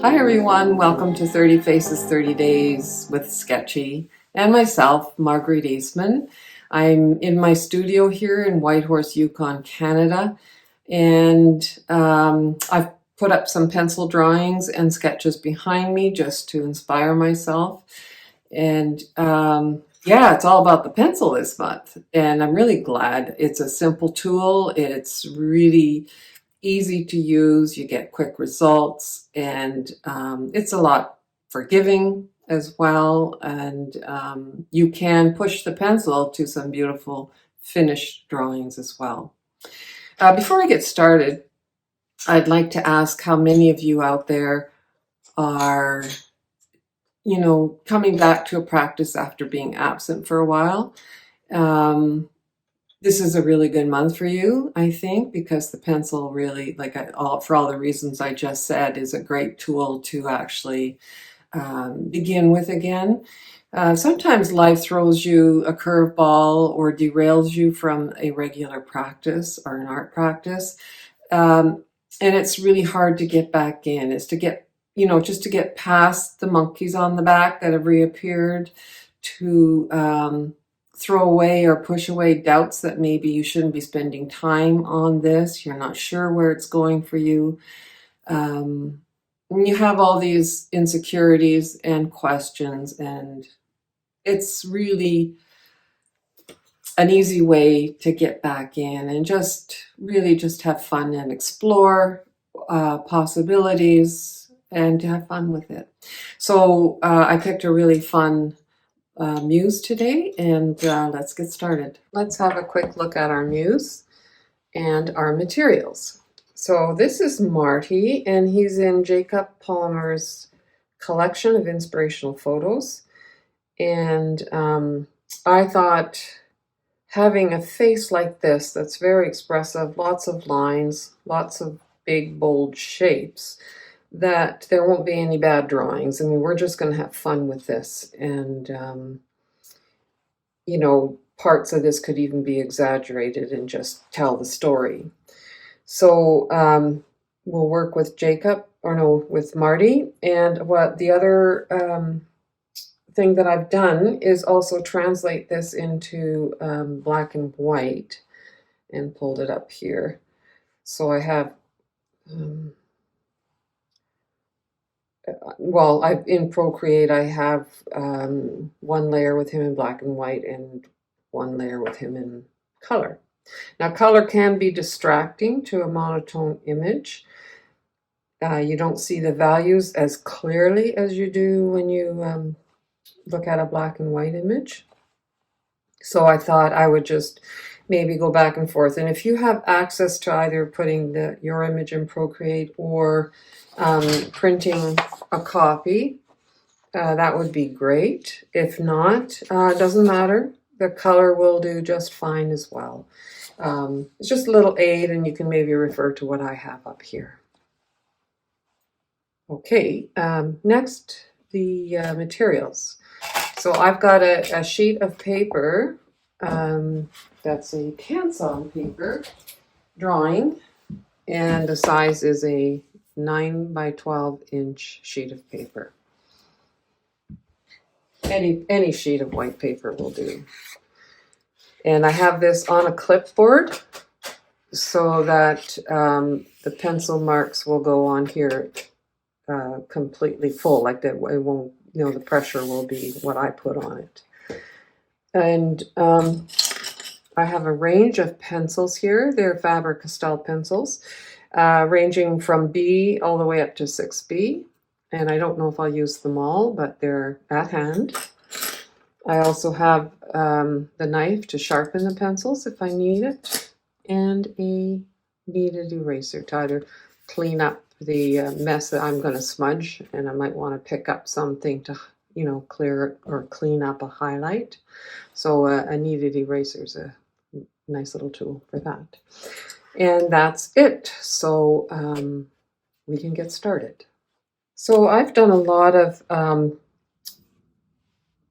Hi everyone, welcome to 30 Faces 30 Days with Sketchy and myself, Margriet Aasman. I'm in my studio here in Whitehorse, Yukon, Canada, and I've put up some pencil drawings and sketches behind me just to inspire myself. And yeah, it's all about the pencil this month, and I'm really glad. It's a simple tool. It's really easy to use, you get quick results, and it's a lot forgiving as well. And you can push the pencil to some beautiful finished drawings as well. Before I get started, I'd like to ask how many of you out there are, coming back to a practice after being absent for a while. This is a really good month for you, I think, because the pencil really, for all the reasons I just said, is a great tool to actually begin with again. Sometimes life throws you a curveball or derails you from a regular practice or an art practice. And it's really hard to get back in. It's to get, just to get past the monkeys on the back that have reappeared, to throw away or push away doubts that maybe you shouldn't be spending time on this. You're not sure where it's going for you. And you have all these insecurities and questions, and it's really an easy way to get back in and just really just have fun and explore possibilities and to have fun with it. So I picked a really fun muse today, and let's get started. Let's have a quick look at our muse and our materials. So this is Marty, and he's in Jacob Palmer's collection of inspirational photos. And I thought having a face like this that's very expressive, lots of lines, lots of big, bold shapes, that there won't be any bad drawings. I mean, we're just going to have fun with this. And, parts of this could even be exaggerated and just tell the story. So we'll work with with Marty. And what the other thing that I've done is also translate this into black and white and pulled it up here. So I have, in Procreate, I have one layer with him in black and white and one layer with him in color. Now, color can be distracting to a monotone image. You don't see the values as clearly as you do when you look at a black and white image. So I thought I would just maybe go back and forth. And if you have access to either putting your image in Procreate or printing a copy, that would be great. If not, it doesn't matter. The color will do just fine as well. It's just a little aid, and you can maybe refer to what I have up here. Okay, next, the materials. So I've got a sheet of paper that's a Canson paper drawing, and the size is a 9 by 12 inch sheet of paper. Any sheet of white paper will do. And I have this on a clipboard so that the pencil marks will go on here completely full, like that it won't, the pressure will be what I put on it. And I have a range of pencils here. They're Faber-Castell pencils, ranging from B all the way up to 6B. And I don't know if I'll use them all, but they're at hand. I also have the knife to sharpen the pencils if I need it, and a kneaded eraser to either clean up the mess that I'm going to smudge, and I might want to pick up something to, clear or clean up a highlight. So a kneaded eraser is a nice little tool for that. And that's it. So we can get started. So I've done a lot of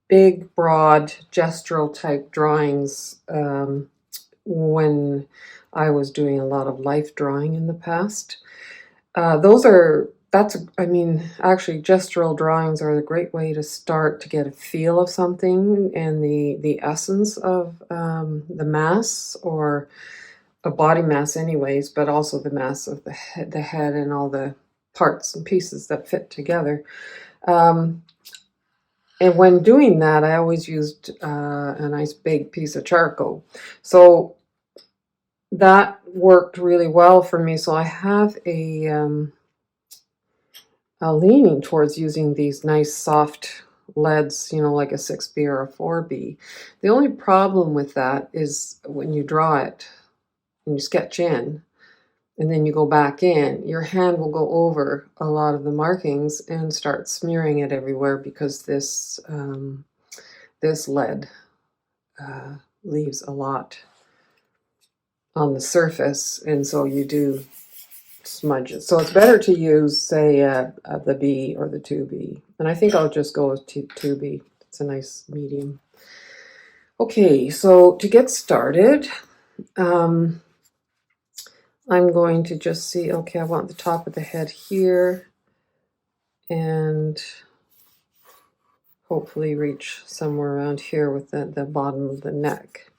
big, broad, gestural type drawings when I was doing a lot of life drawing in the past. Those are I mean, actually, gestural drawings are a great way to start to get a feel of something and the essence of the mass, or a body mass anyways, but also the mass of the head and all the parts and pieces that fit together. And when doing that, I always used a nice big piece of charcoal. So that worked really well for me. So I have a leaning towards using these nice soft leads, like a 6B or a 4B. The only problem with that is when you draw it and you sketch in, and then you go back in, your hand will go over a lot of the markings and start smearing it everywhere, because this lead leaves a lot on the surface, and so you do smudge it. So it's better to use, say, the B or the 2B. And I think I'll just go with 2B. It's a nice medium. Okay, so to get started, I'm going to just see, okay, I want the top of the head here, and hopefully reach somewhere around here with the bottom of the neck.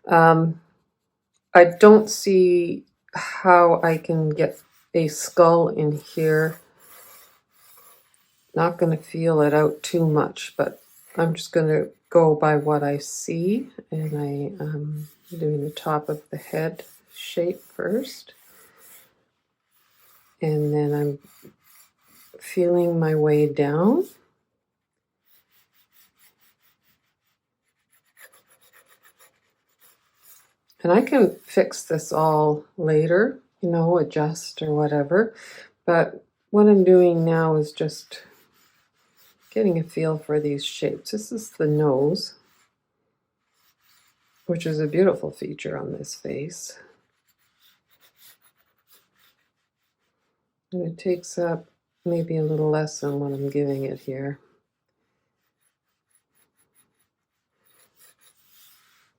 I don't see how I can get a skull in here. Not going to feel it out too much, but I'm just going to go by what I see, and I am doing the top of the head shape first, and then I'm feeling my way down. And I can fix this all later, adjust or whatever, but what I'm doing now is just getting a feel for these shapes. This is the nose, which is a beautiful feature on this face. And it takes up maybe a little less than what I'm giving it here.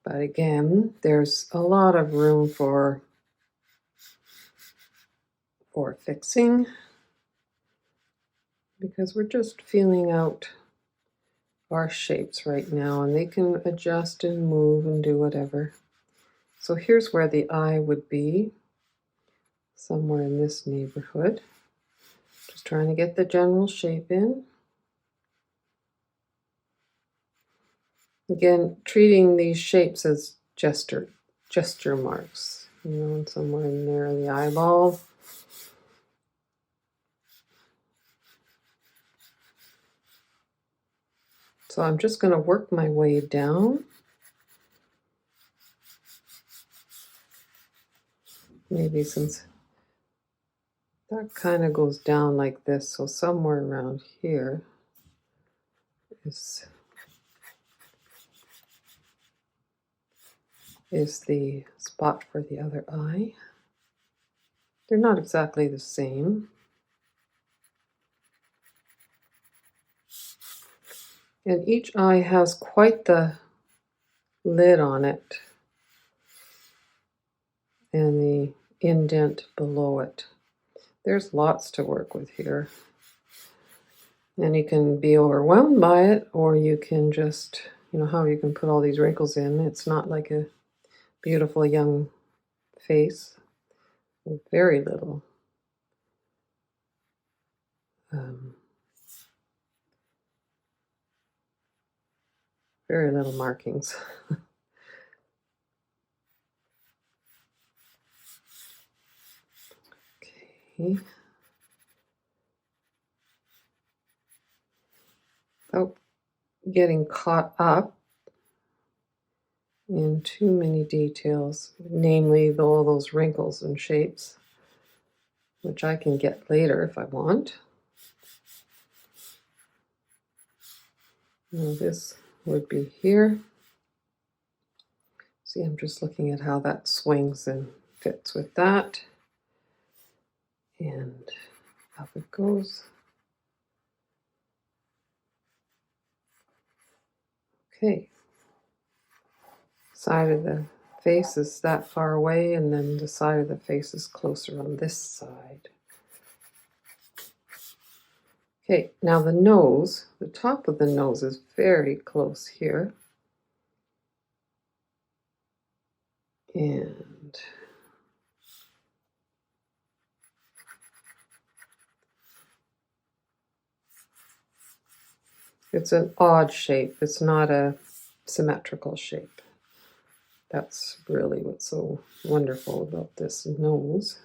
But again, there's a lot of room for fixing, because we're just feeling out our shapes right now, and they can adjust and move and do whatever. So here's where the eye would be, somewhere in this neighborhood. Just trying to get the general shape in. Again, treating these shapes as gesture marks, and somewhere in there, the eyeball. So I'm just going to work my way down. Maybe since that kind of goes down like this, so somewhere around here is the spot for the other eye. They're not exactly the same. And each eye has quite the lid on it and the indent below it. There's lots to work with here. And you can be overwhelmed by it, or you can just, how you can put all these wrinkles in. It's not like a beautiful young face with very little markings. Okay. Without getting caught up in too many details, namely all those wrinkles and shapes, which I can get later if I want. Now this would be here. See, I'm just looking at how that swings and fits with that. And up it goes. Okay. Side of the face is that far away, and then the side of the face is closer on this side. Okay, now the nose, the top of the nose is very close here. And it's an odd shape. It's not a symmetrical shape. That's really what's so wonderful about this nose.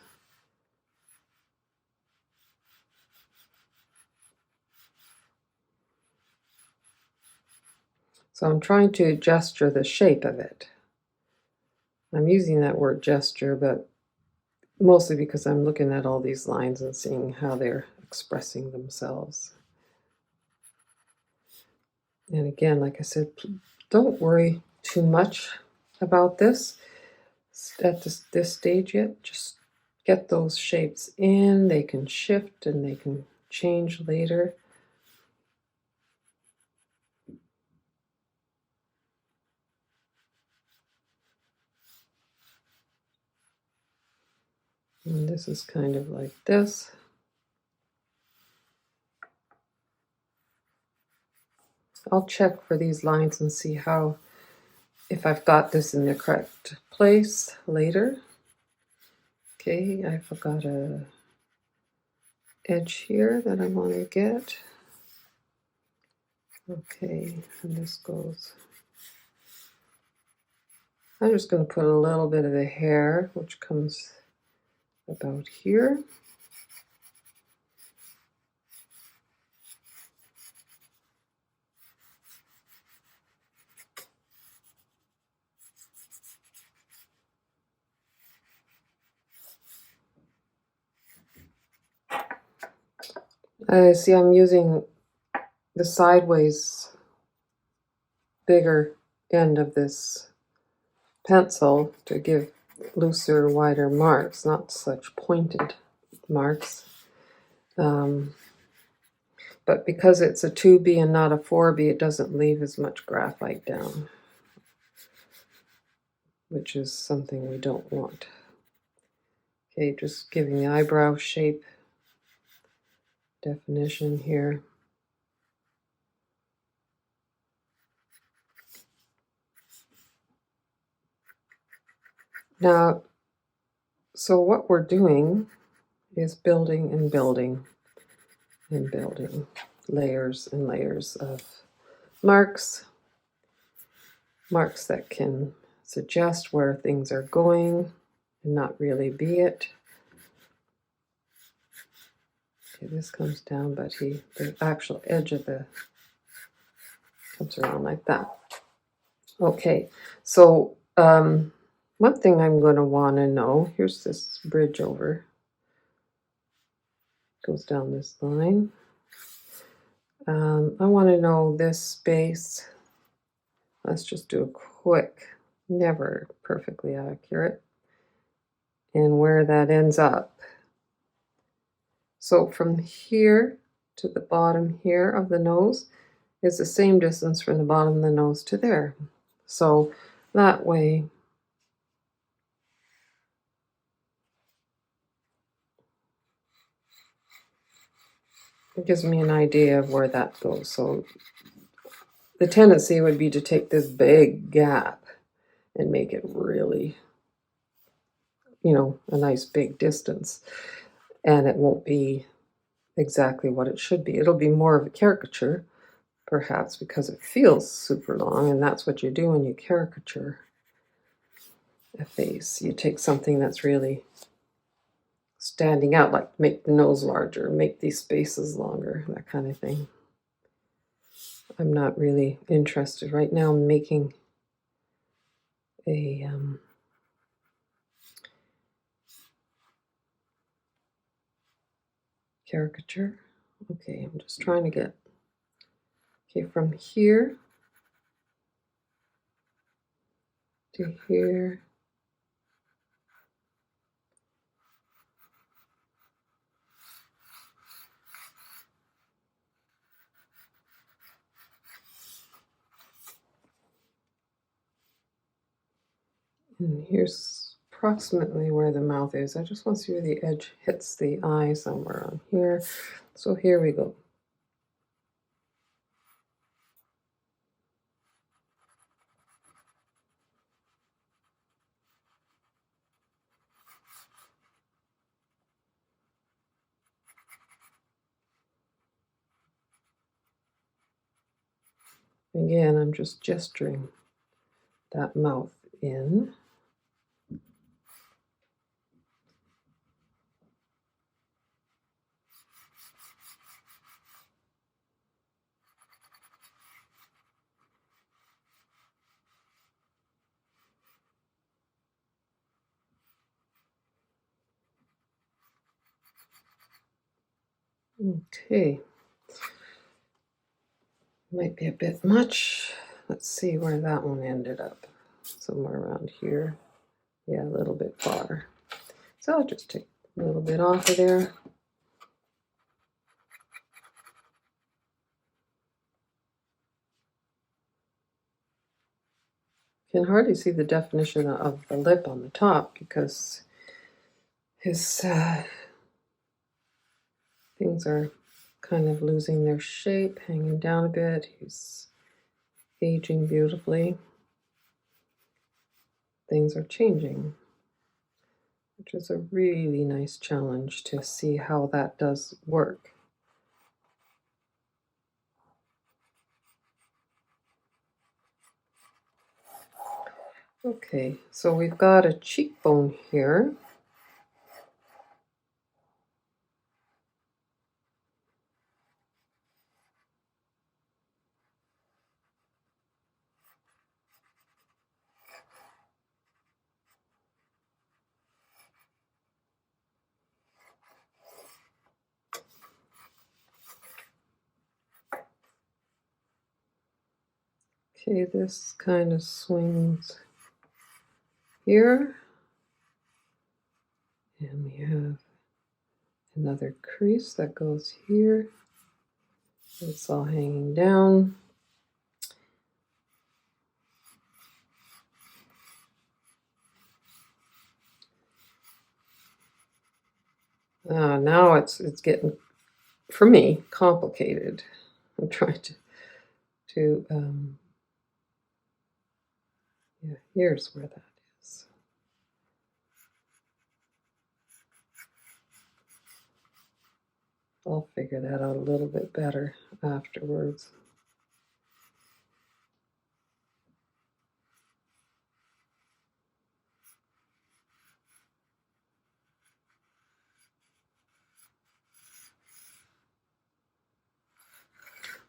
So I'm trying to gesture the shape of it. I'm using that word gesture, but mostly because I'm looking at all these lines and seeing how they're expressing themselves. And again, like I said, don't worry too much about this at this stage yet. Just get those shapes in. They can shift and they can change later. And this is kind of like this. I'll check for these lines and see how, if I've got this in the correct place later. Okay, I've got a edge here that I want to get. Okay, and this goes. I'm just going to put a little bit of the hair, which comes about here. I see I'm using the sideways bigger end of this pencil to give looser, wider marks, not such pointed marks. But because it's a 2B and not a 4B, it doesn't leave as much graphite down, which is something we don't want. Okay, just giving the eyebrow shape definition here. Now, so what we're doing is building and building and building layers and layers of marks that can suggest where things are going and not really be it. Okay, this comes down, but the actual edge of the comes around like that. Okay, so one thing I'm going to want to know, here's this bridge over, goes down this line. I want to know this space. Let's just do a quick, never perfectly accurate, and where that ends up. So from here to the bottom here of the nose is the same distance from the bottom of the nose to there. So that way it gives me an idea of where that goes. So the tendency would be to take this big gap and make it really, a nice big distance. And it won't be exactly what it should be. It'll be more of a caricature, perhaps, because it feels super long, and that's what you do when you caricature a face. You take something that's really standing out, like make the nose larger, make these spaces longer, that kind of thing. I'm not really interested right now in making a caricature. Okay, I'm just trying to get, okay, from here to here. And here's approximately where the mouth is. I just want to see where the edge hits the eye, somewhere on here. So here we go. Again, I'm just gesturing that mouth in. Okay. Might be a bit much. Let's see where that one ended up. Somewhere around here. Yeah, a little bit far. So I'll just take a little bit off of there. Can hardly see the definition of the lip on the top because his things are kind of losing their shape, hanging down a bit. He's aging beautifully. Things are changing, which is a really nice challenge to see how that does work. Okay, so we've got a cheekbone here. Okay, this kind of swings here. And we have another crease that goes here. It's all hanging down. Now it's getting, for me, complicated. I'm trying to yeah, here's where that is. I'll figure that out a little bit better afterwards.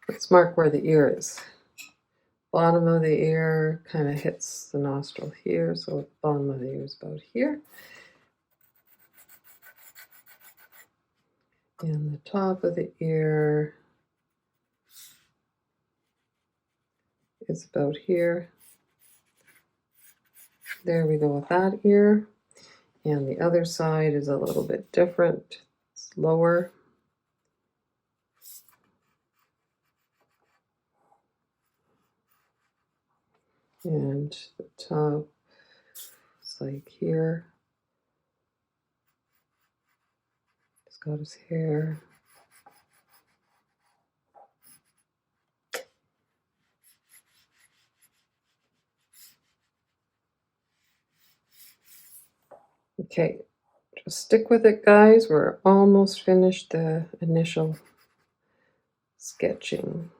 Let's mark where the ear is. Bottom of the ear kind of hits the nostril here, so the bottom of the ear is about here. And the top of the ear is about here. There we go with that ear. And the other side is a little bit different. It's lower. And the top is like here. He's got his hair. Okay, just stick with it, guys. We're almost finished the initial sketching.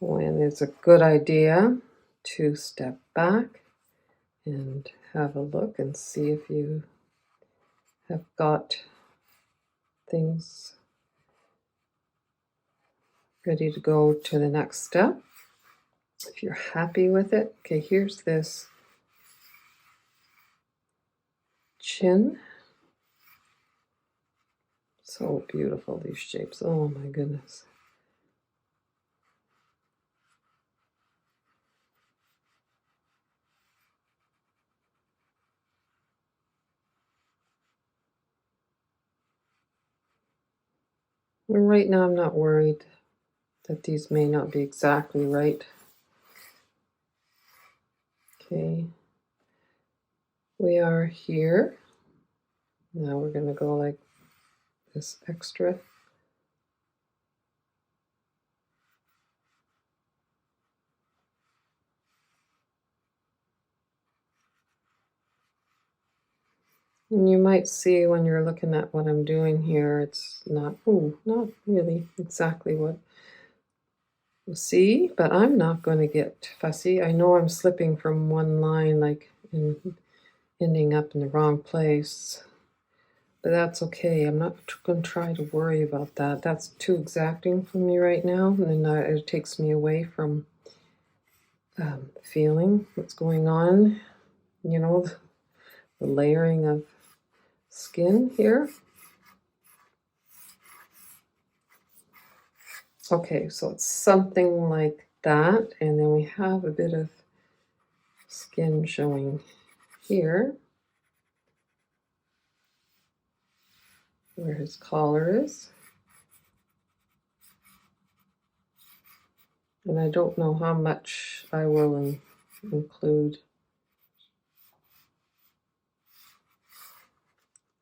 When it's a good idea to step back and have a look and see if you have got things ready to go to the next step. If you're happy with it, okay, here's this chin. So beautiful, these shapes. Oh my goodness. And right now I'm not worried that these may not be exactly right. Okay. We are here. Now we're going to go like this extra. And you might see when you're looking at what I'm doing here, it's not really exactly what See, but I'm not going to get fussy. I know I'm slipping from one line, like ending up in the wrong place, but that's okay. I'm not going to try to worry about that. That's too exacting for me right now, and it takes me away from feeling what's going on. You know, the layering of skin here. Okay, so it's something like that, and then we have a bit of skin showing here where his collar is. And I don't know how much I will include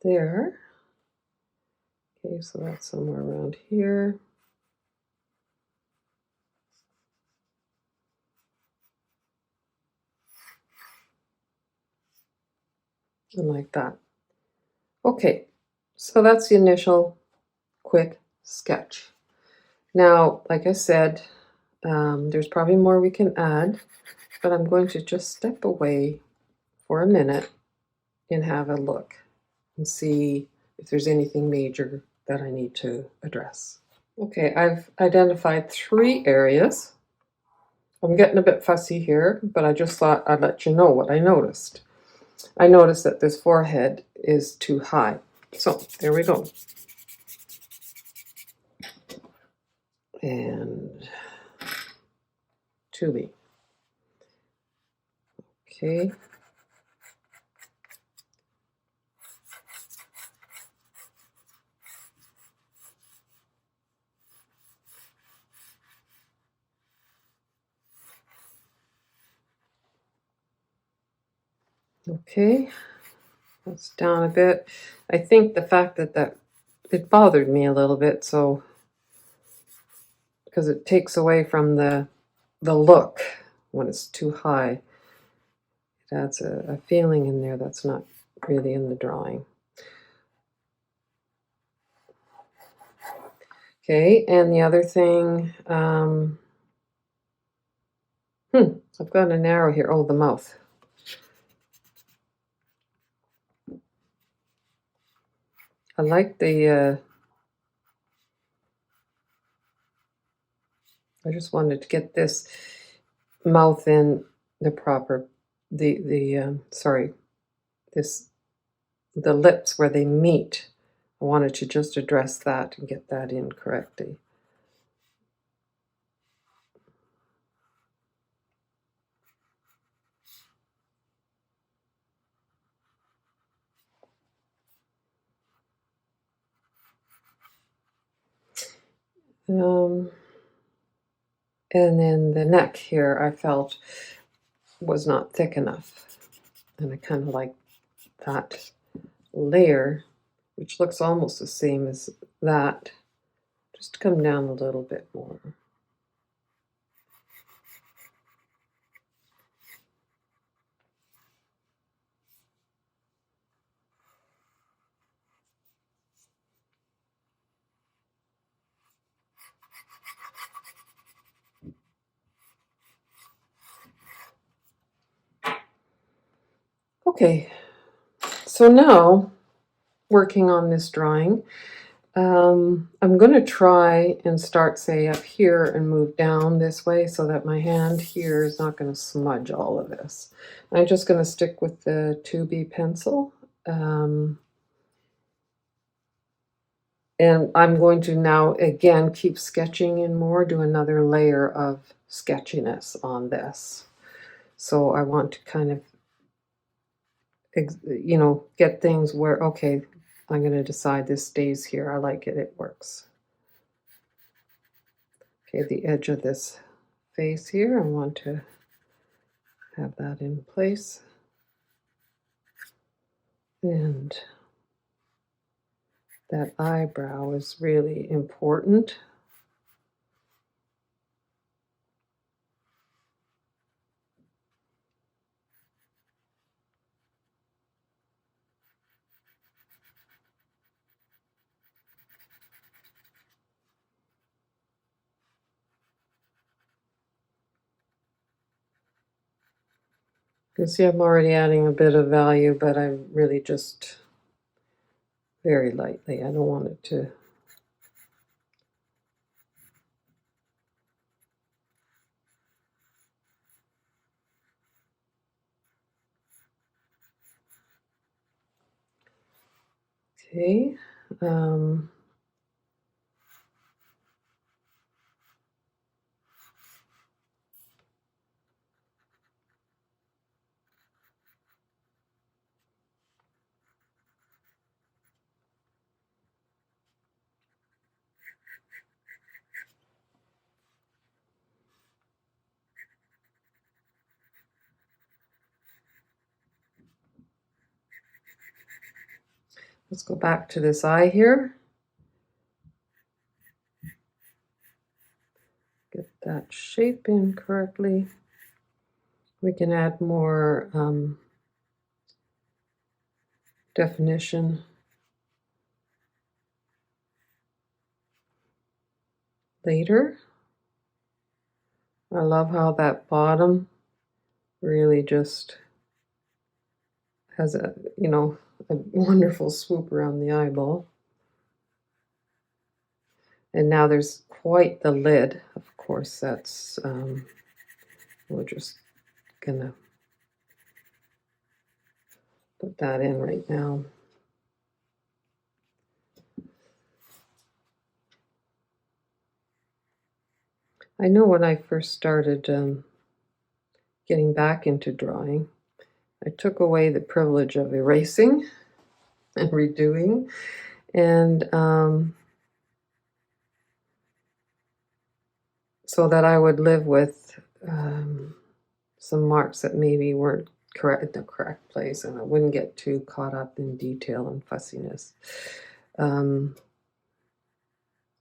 there. Okay, so that's somewhere around here. And like that. Okay, so that's the initial quick sketch. Now, like I said, there's probably more we can add, but I'm going to just step away for a minute and have a look and see if there's anything major that I need to address. Okay, I've identified 3 areas. I'm getting a bit fussy here, but I just thought I'd let you know what I noticed. I noticed that this forehead is too high. So there we go. And 2B. Okay. Okay, that's down a bit. I think the fact that it bothered me a little bit, so because it takes away from the look when it's too high. It adds a feeling in there that's not really in the drawing. Okay, and the other thing, I've got an arrow here. Oh, the mouth. I like the, I just wanted to get this mouth in the proper, sorry, the lips where they meet. I wanted to just address that and get that in correctly. And then the neck here I felt was not thick enough. And I kind of like that layer, which looks almost the same as that, just to come down a little bit more. Okay, so now working on this drawing, I'm going to try and start, say, up here and move down this way so that my hand here is not going to smudge all of this. I'm just going to stick with the 2B pencil. And I'm going to now, again, keep sketching in more, do another layer of sketchiness on this. So I want to kind of, get things where, okay, I'm going to decide this stays here. I like it. It works. Okay, the edge of this face here, I want to have that in place. And that eyebrow is really important. You see I'm already adding a bit of value, but I'm really just very lightly. I don't want it to... Okay. Let's go back to this eye here. Get that shape in correctly. We can add more definition later. I love how that bottom really just has a, you know, a wonderful swoop around the eyeball. And now there's quite the lid. Of course, that's, we're just gonna put that in right now. I know when I first started getting back into drawing, I took away the privilege of erasing and redoing, and so that I would live with some marks that maybe weren't correct in the correct place, and I wouldn't get too caught up in detail and fussiness. It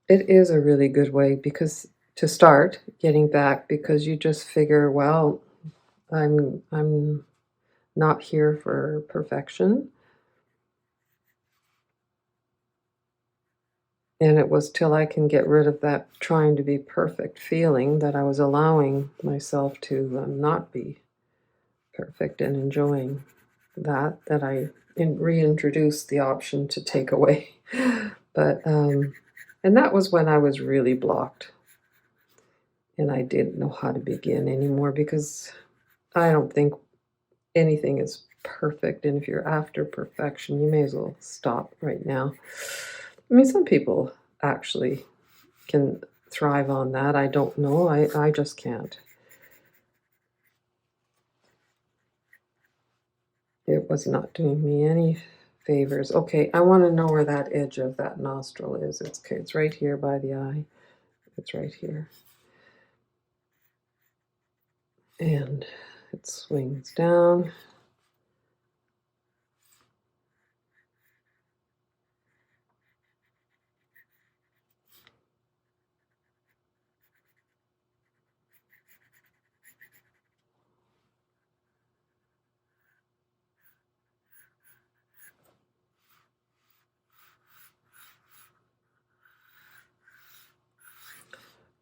is a really good way because to start getting back, because you just figure, well, I'm not here for perfection. And it was till I can get rid of that trying to be perfect feeling that I was allowing myself to not be perfect and enjoying that I reintroduced the option to take away. But and that was when I was really blocked and I didn't know how to begin anymore, because I don't think anything is perfect, and if you're after perfection, you may as well stop right now. I mean, some people actually can thrive on that. I don't know. I just can't. It was not doing me any favors. Okay, I want to know where that edge of that nostril is. It's okay. It's right here by the eye. It's right here. And it swings down.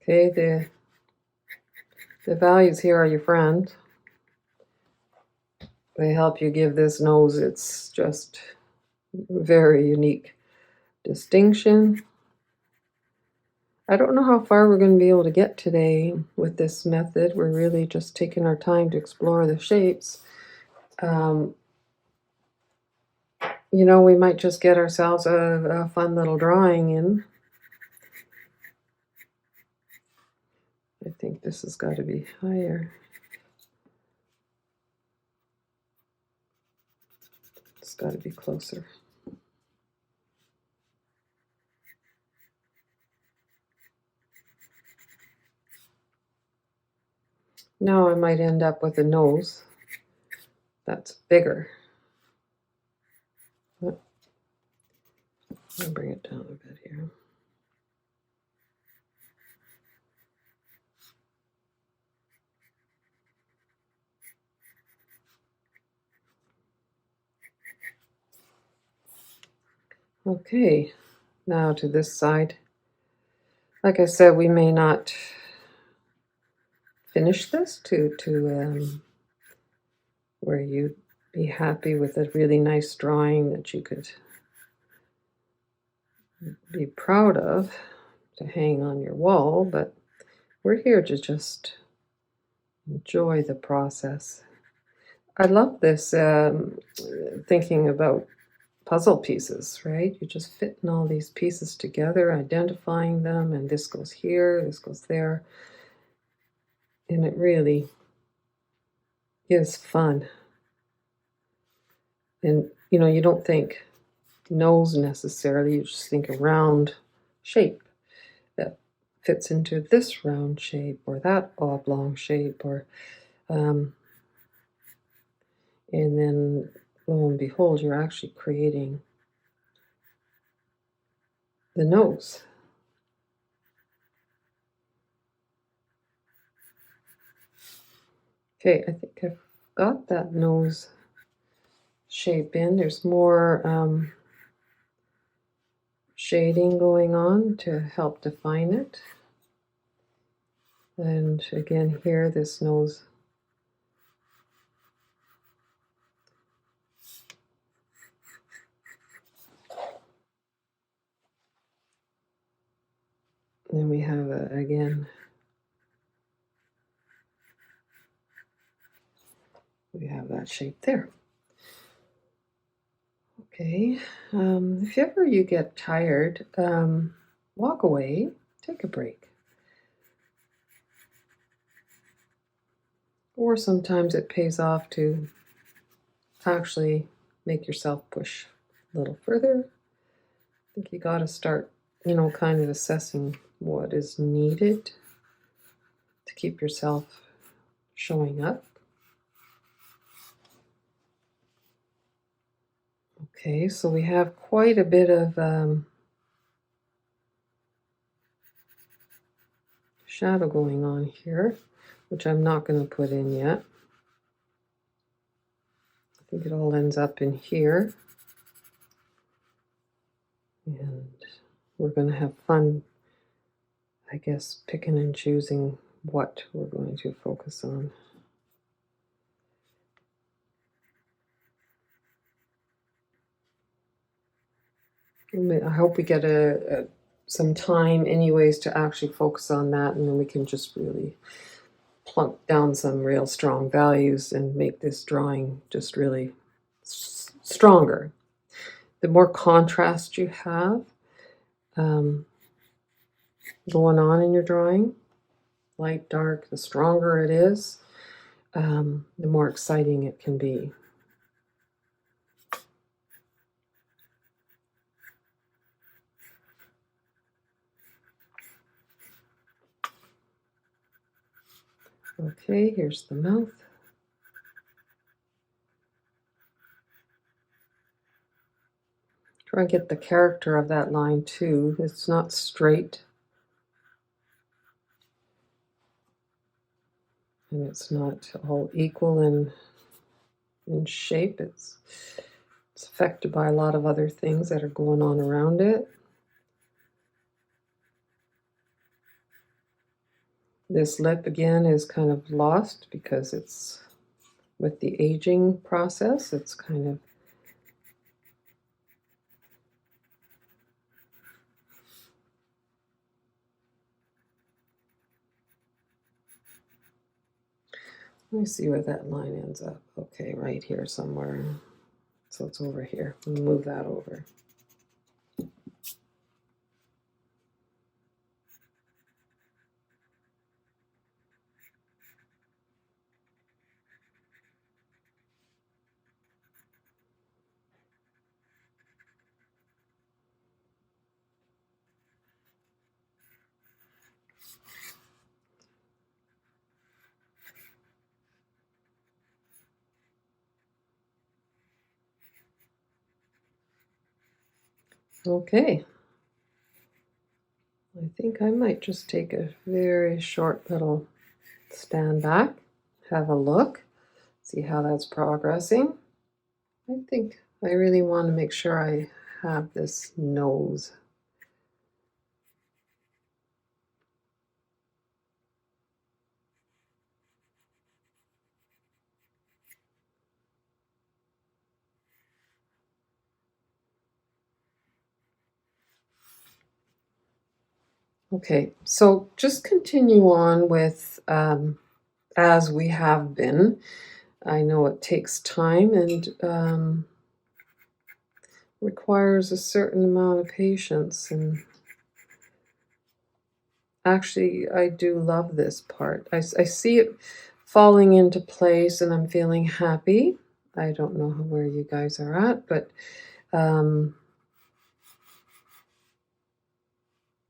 Okay, the values here are your friend. They help you give this nose its just very unique distinction. I don't know how far we're going to be able to get today with this method. We're really just taking our time to explore the shapes. You know, we might just get ourselves a fun little drawing in. I think this has got to be higher. It's got to be closer. Now I might end up with a nose that's bigger. I'll bring it down a bit here. Okay, now to this side. Like I said, we may not finish this to where you'd be happy with a really nice drawing that you could be proud of to hang on your wall, but we're here to just enjoy the process. I love this thinking about puzzle pieces, right? You're just fitting all these pieces together, identifying them, and this goes here, this goes there. And it really is fun. And, you know, you don't think nose necessarily, you just think a round shape that fits into this round shape or that oblong shape, or and then lo and behold, you're actually creating the nose. Okay, I think I've got that nose shape in. There's more shading going on to help define it. And again here, this nose and then we have again, we have that shape there. Okay, if ever you get tired, walk away, take a break. Or sometimes it pays off to actually make yourself push a little further. I think you got to start, you know, kind of assessing what is needed to keep yourself showing up. Okay, so we have quite a bit of shadow going on here, which I'm not going to put in yet. I think it all ends up in here. And we're going to have fun, I guess, picking and choosing what we're going to focus on. I hope we get some time anyways to actually focus on that, and then we can just really plunk down some real strong values and make this drawing just really stronger. The more contrast you have going on in your drawing, light, dark, the stronger it is, the more exciting it can be. Okay, here's the mouth. Try and get the character of that line too. It's not straight. And it's not all equal in shape. It's affected by a lot of other things that are going on around it. This lip again is kind of lost because it's with the aging process. It's kind of let me see where that line ends up. Okay, right here somewhere. So it's over here. We'll move that over. Okay. I think I might just take a very short little stand back, have a look, see how that's progressing. I think I really want to make sure I have this nose. Okay, so just continue on with as we have been. I know it takes time and requires a certain amount of patience, and actually I do love this part. I see it falling into place and I'm feeling happy. I don't know where you guys are at, but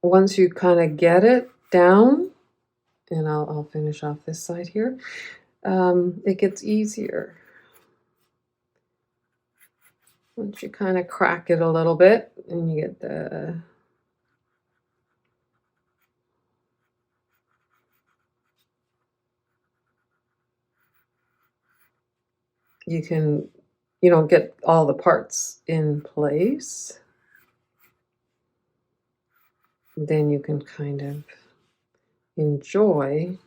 once you kind of get it down, and I'll finish off this side here, it gets easier. Once you kind of crack it a little bit and you get the you can, get all the parts in place, then you can kind of enjoy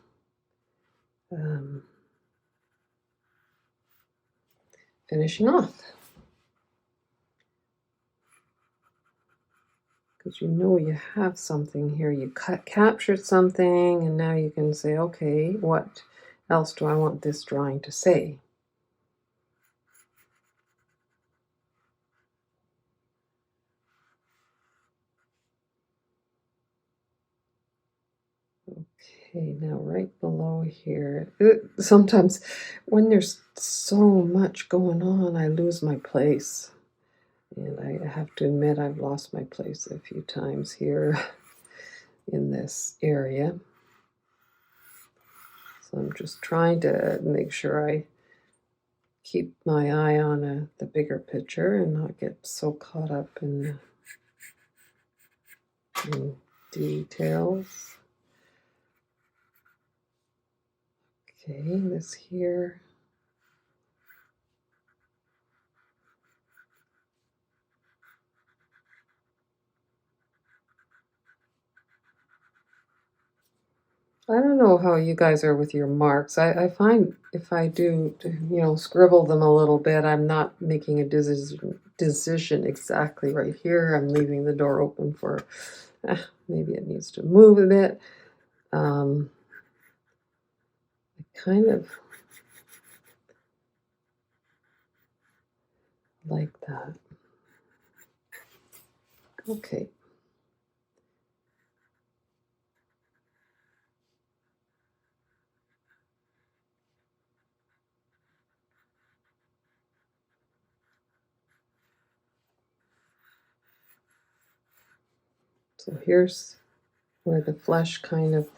finishing off. Because you have something here. You captured something, and now you can say, okay, what else do I want this drawing to say? Okay, now right below here, sometimes when there's so much going on, I lose my place. And I have to admit I've lost my place a few times here in this area. So I'm just trying to make sure I keep my eye on the bigger picture and not get so caught up in details. Okay, this here. I don't know how you guys are with your marks. I find if I do, scribble them a little bit, I'm not making a decision exactly right here. I'm leaving the door open for maybe it needs to move a bit. I kind of like that. Okay. So here's where the flesh kind of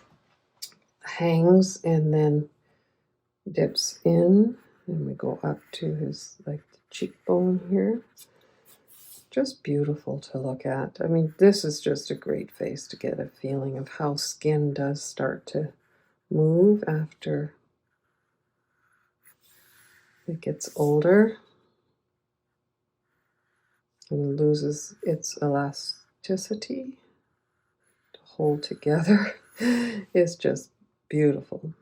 hangs and then dips in, and we go up to his like cheekbone here. Just beautiful to look at. I mean, this is just a great face to get a feeling of how skin does start to move after it gets older and loses its elasticity to hold together. It's just beautiful.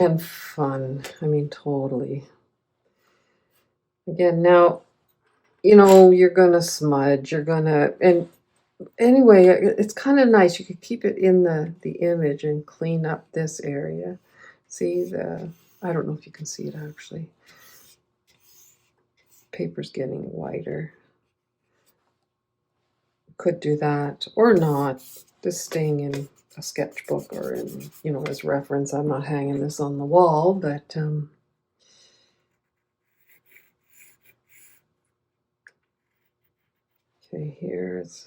And fun. I mean, totally. Again, now, you're going to smudge. And anyway, it's kind of nice. You could keep it in the image and clean up this area. See I don't know if you can see it actually. Paper's getting whiter. Could do that or not. Just staying in a sketchbook or in, as reference. I'm not hanging this on the wall, but okay, here's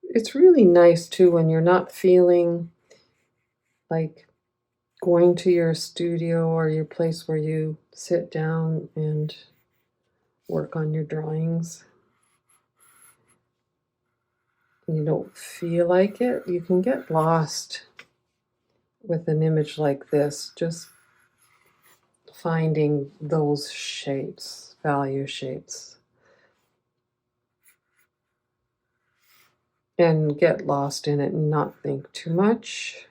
it's really nice too when you're not feeling like going to your studio or your place where you sit down and work on your drawings. And you don't feel like it, you can get lost with an image like this, just finding those shapes, value shapes, and get lost in it and not think too much.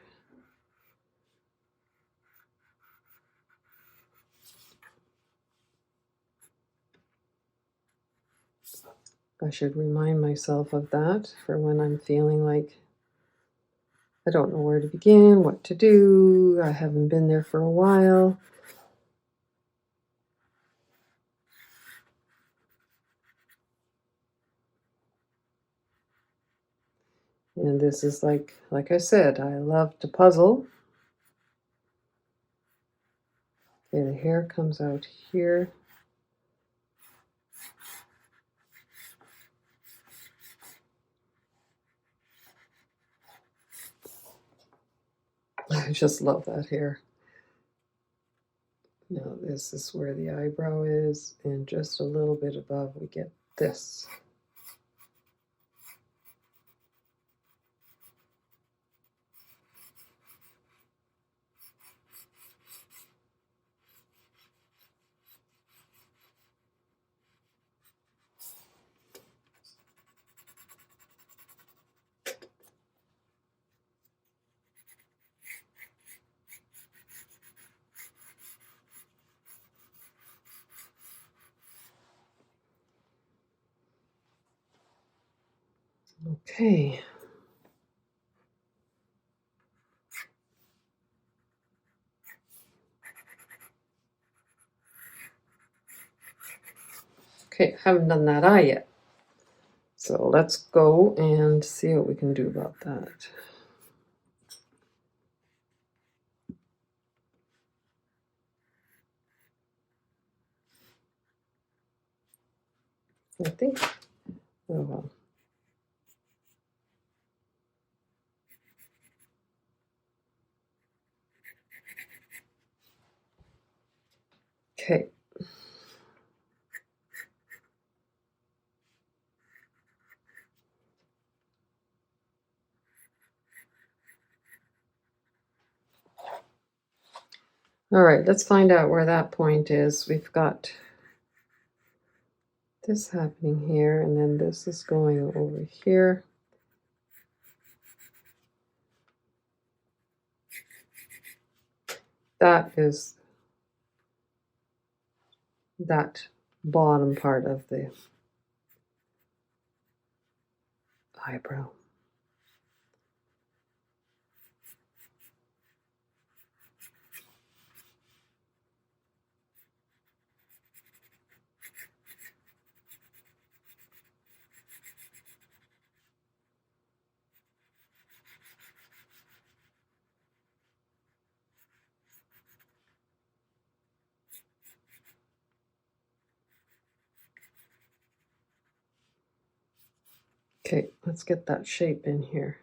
I should remind myself of that for when I'm feeling like I don't know where to begin, what to do. I haven't been there for a while. And this is like I said, I love to puzzle. Okay, the hair comes out here. I just love that hair. Now this is where the eyebrow is, and just a little bit above we get this. Okay. Okay, haven't done that eye yet. So let's go and see what we can do about that. I think, oh well. Okay. All right, let's find out where that point is. We've got this happening here, and then this is going over here. That is that bottom part of the eyebrow. Okay, let's get that shape in here.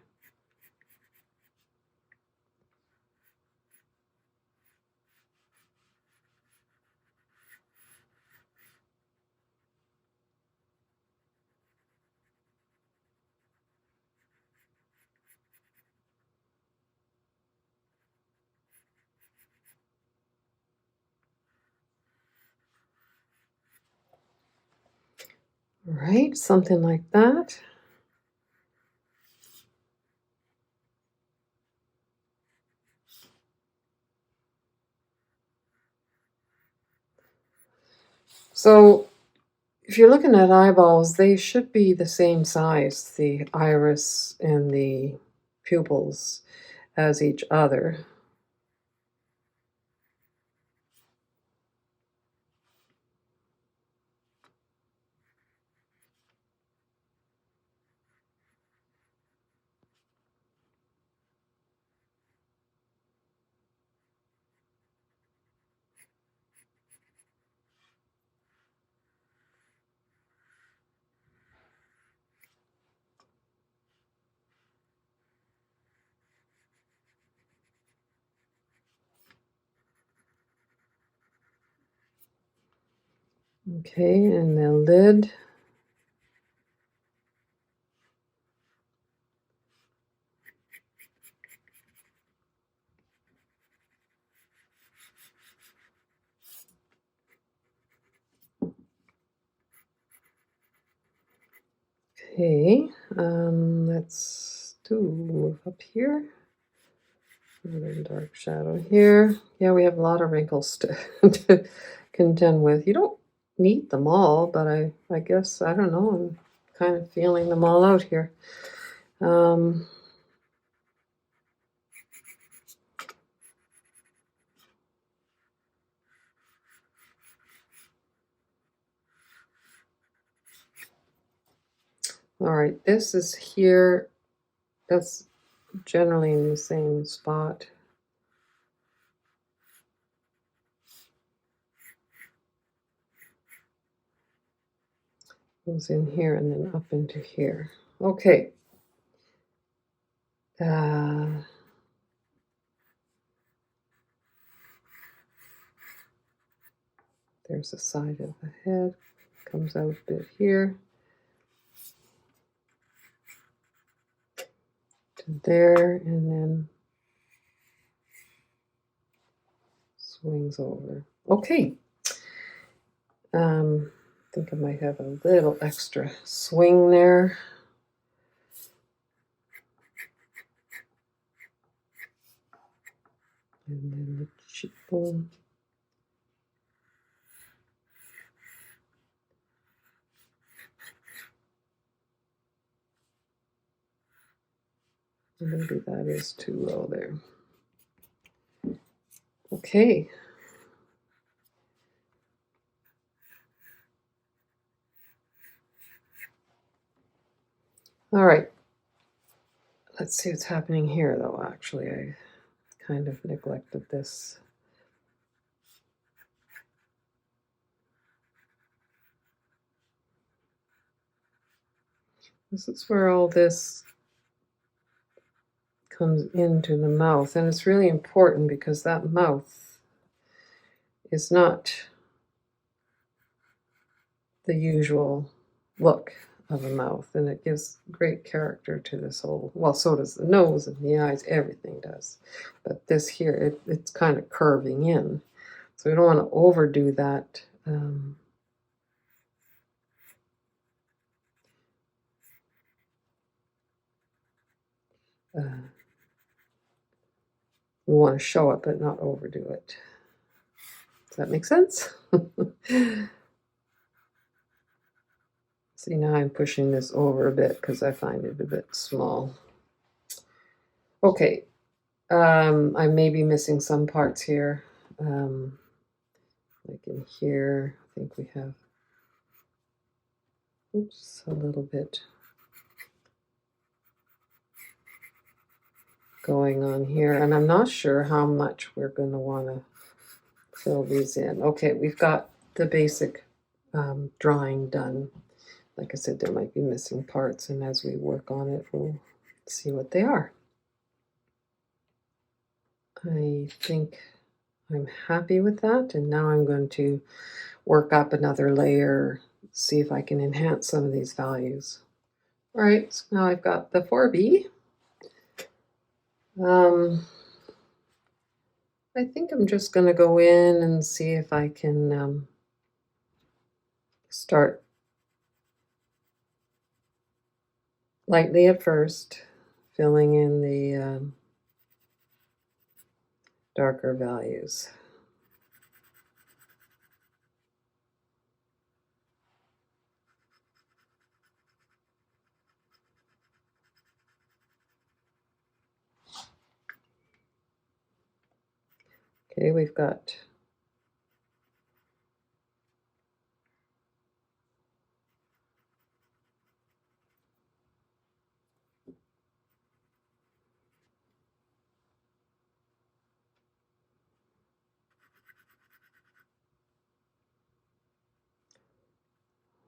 All right, something like that. So if you're looking at eyeballs, they should be the same size, the iris and the pupils, as each other. Okay, and the lid. Okay, let's move up here. Another dark shadow here. Yeah, we have a lot of wrinkles to contend with. You don't need them all, but I guess, I don't know, I'm kind of feeling them all out here. All right, this is here. That's generally in the same spot. Goes in here and then up into here. Okay. There's the side of the head. Comes out a bit here. To there, and then swings over. Okay. I think I might have a little extra swing there. And then the cheekbone. Maybe that is too low there. Okay. All right. Let's see what's happening here, though. Actually, I kind of neglected this. This is where all this comes into the mouth, and it's really important because that mouth is not the usual look of a mouth, and it gives great character to this whole, well, so does the nose and the eyes, everything does. But this here, it's kind of curving in, so we don't want to overdo that. We want to show it, but not overdo it. Does that make sense? See, now I'm pushing this over a bit because I find it a bit small. Okay, I may be missing some parts here. Like in here, I think we have, oops, a little bit going on here. And I'm not sure how much we're going to want to fill these in. Okay, we've got the basic drawing done. Like I said, there might be missing parts, and as we work on it, we'll see what they are. I think I'm happy with that, and now I'm going to work up another layer, see if I can enhance some of these values. All right, so now I've got the 4B. I think I'm just going to go in and see if I can start lightly at first, filling in the darker values. Okay, we've got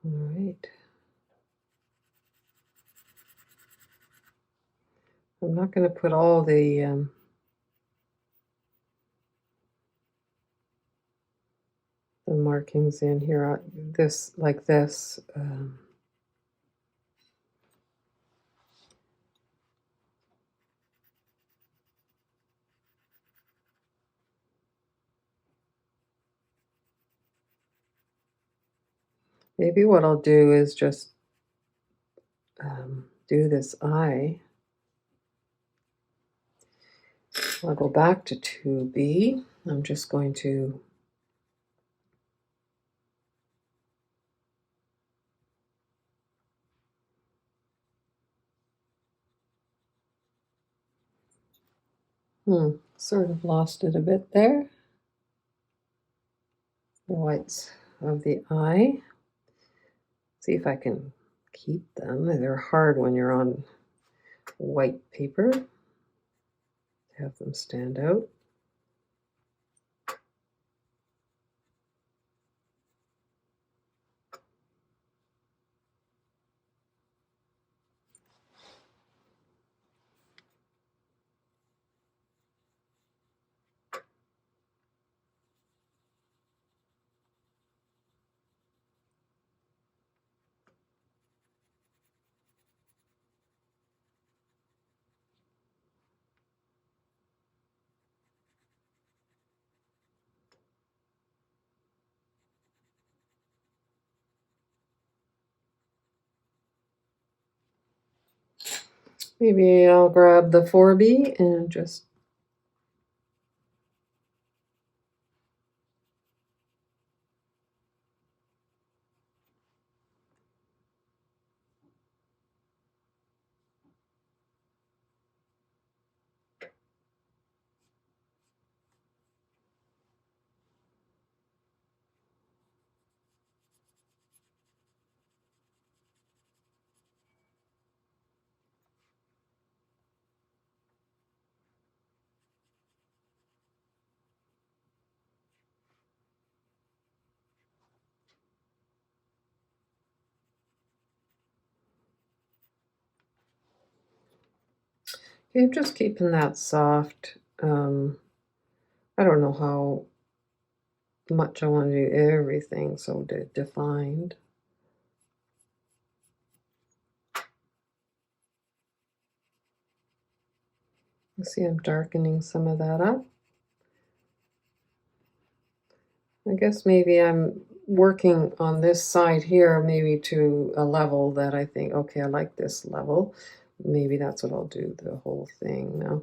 all right. I'm not going to put all the markings in here. This, like this. Maybe what I'll do is just do this eye. I'll go back to 2B. I'm just going to Sort of lost it a bit there. The whites of the eye. See if I can keep them. They're hard when you're on white paper. Have them stand out. Maybe I'll grab the 4B and just okay, I'm just keeping that soft. I don't know how much I want to do everything so defined. You see I'm darkening some of that up. I guess maybe I'm working on this side here maybe to a level that I think, okay, I like this level. Maybe that's what I'll do, the whole thing now.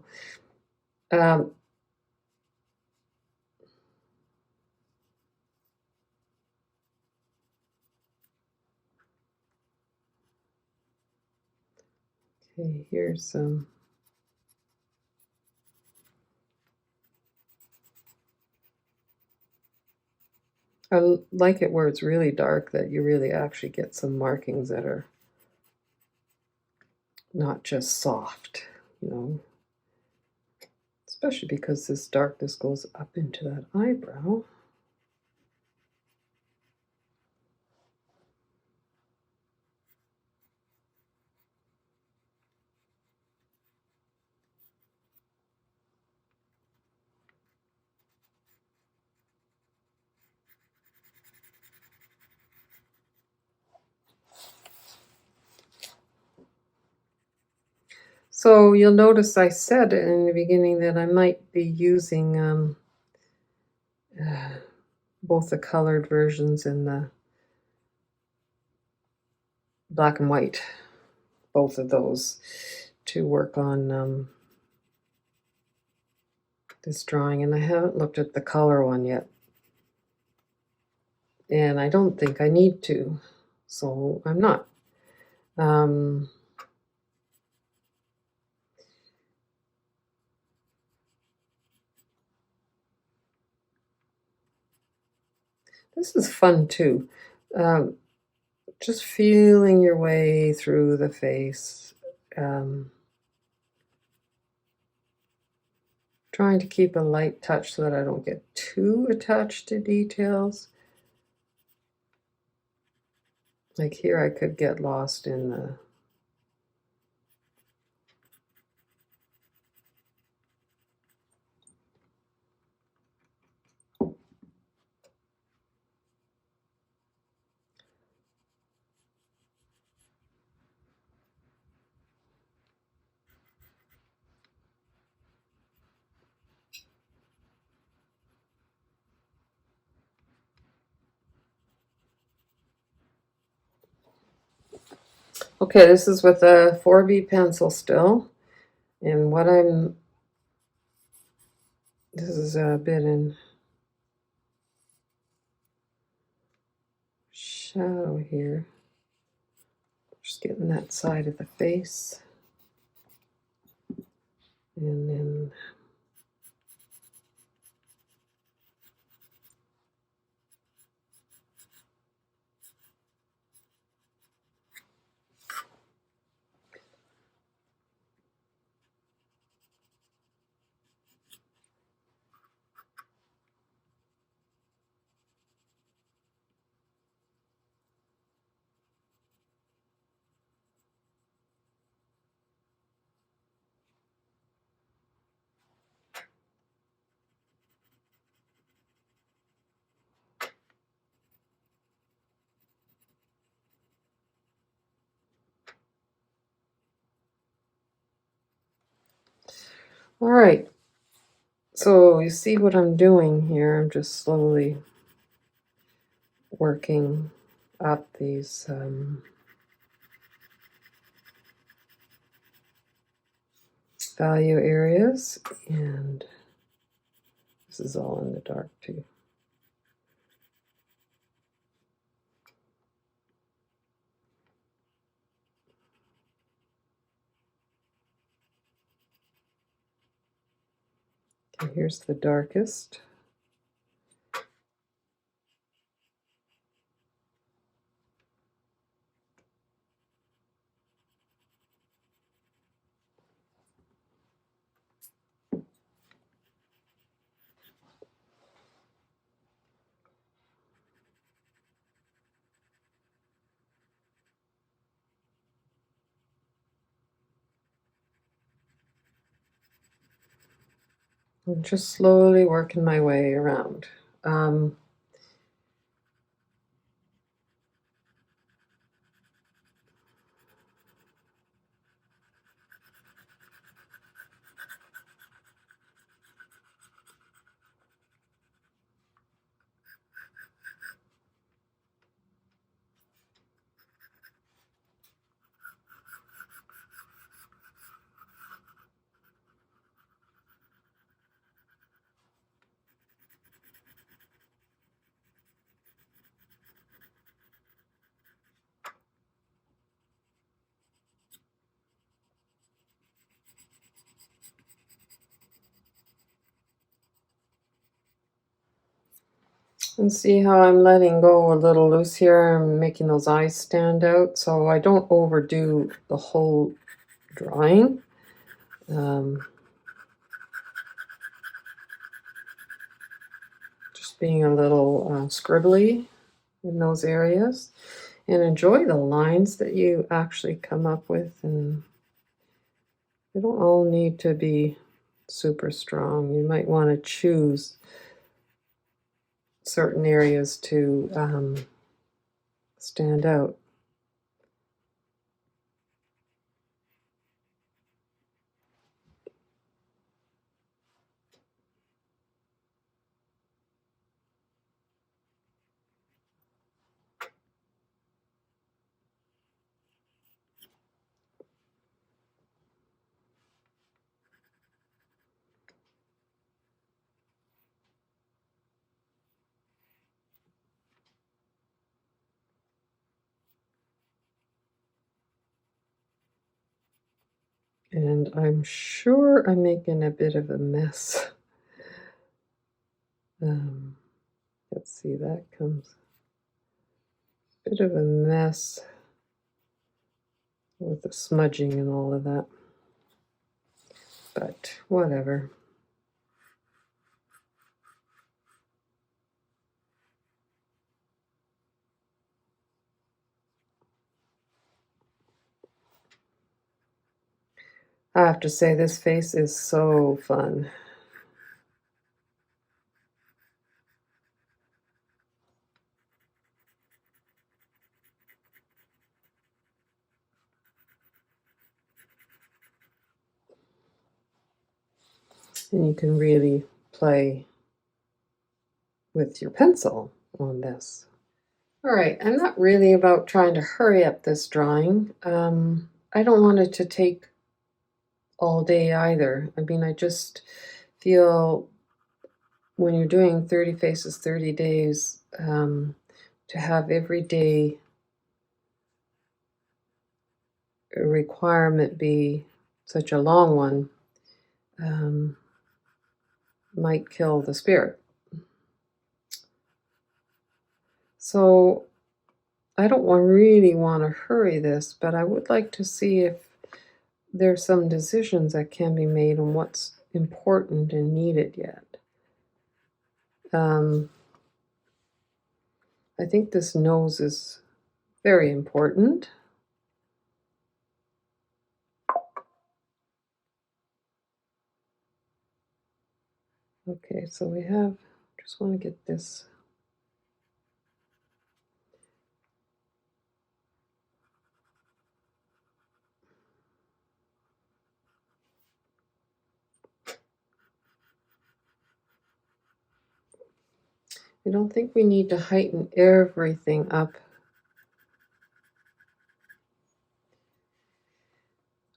Okay, here's some. I like it where it's really dark, that you really actually get some markings that are not just soft, you know. Especially because this darkness goes up into that eyebrow. So you'll notice I said in the beginning that I might be using both the colored versions and the black and white, both of those, to work on this drawing. And I haven't looked at the color one yet. And I don't think I need to, so I'm not. This is fun too. Just feeling your way through the face. Trying to keep a light touch so that I don't get too attached to details. Like here I could get lost in the Okay, this is with a 4B pencil still. And what this is a bit in shadow here. Just getting that side of the face. And then All right. So you see what I'm doing here. I'm just slowly working up these value areas, and this is all in the dark too. Okay, here's the darkest. I'm just slowly working my way around. And see how I'm letting go a little loose here. I'm making those eyes stand out so I don't overdo the whole drawing. Just being a little scribbly in those areas, and enjoy the lines that you actually come up with. And they don't all need to be super strong. You might want to choose certain areas to stand out. And I'm sure I'm making a bit of a mess. Let's see, that comes a bit of a mess with the smudging and all of that. But whatever. I have to say, this face is so fun. And you can really play with your pencil on this. All right, I'm not really about trying to hurry up this drawing. I don't want it to take all day either. I mean, I just feel when you're doing 30 faces, 30 days, to have every day a requirement be such a long one might kill the spirit. So I don't really want to hurry this, but I would like to see if there's some decisions that can be made on what's important and needed yet. I think this nose is very important. Okay, so we have, just want to get this. I don't think we need to heighten everything up.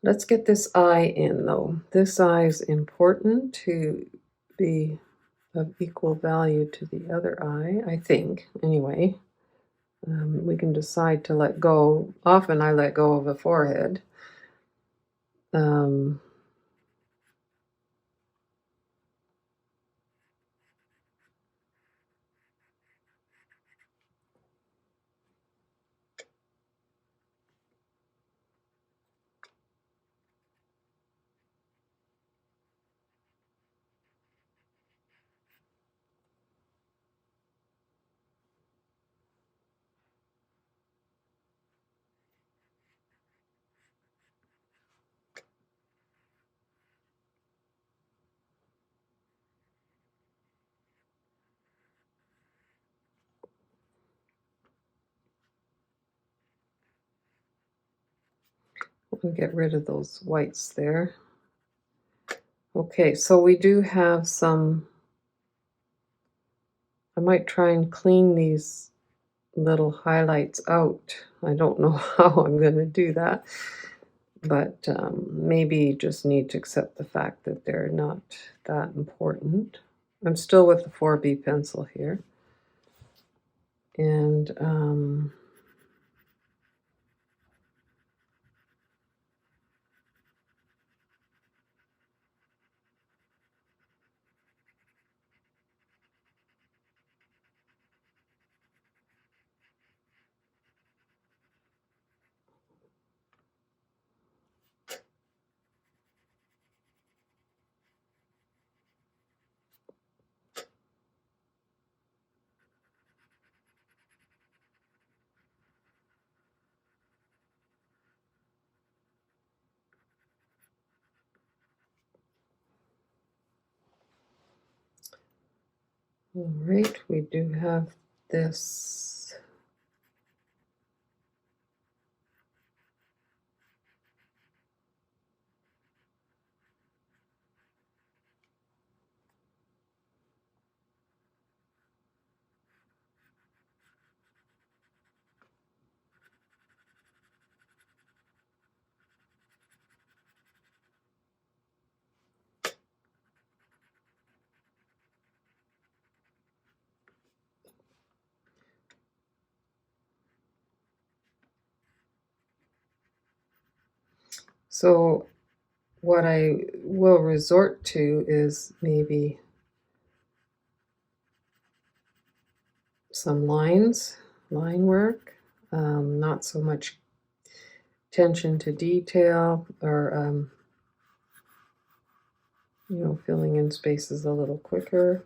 Let's get this eye in, though. This eye is important to be of equal value to the other eye, I think, anyway. We can decide to let go. Often I let go of a forehead. We'll get rid of those whites there. Okay, so we do have some, I might try and clean these little highlights out. I don't know how I'm going to do that, but maybe just need to accept the fact that they're not that important. I'm still with the 4B pencil here. And all right, we do have this. So what I will resort to is maybe some line work, not so much attention to detail, or filling in spaces a little quicker.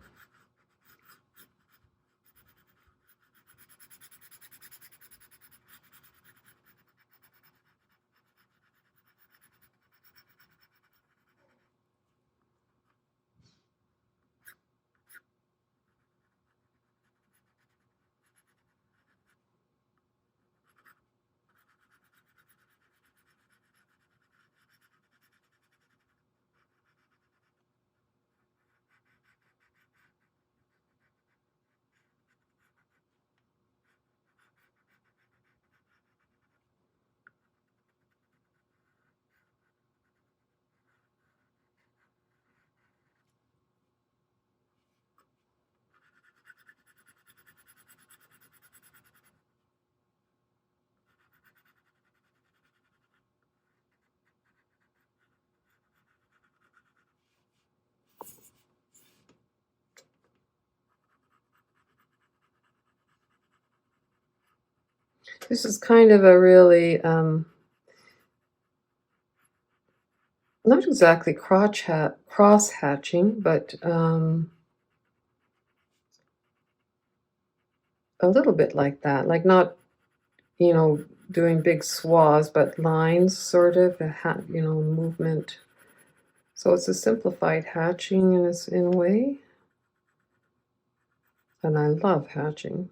This is kind of a really, not exactly cross hatching, but a little bit like that. Like not, doing big swaths, but lines, sort of, movement. So it's a simplified hatching in a way. And I love hatching.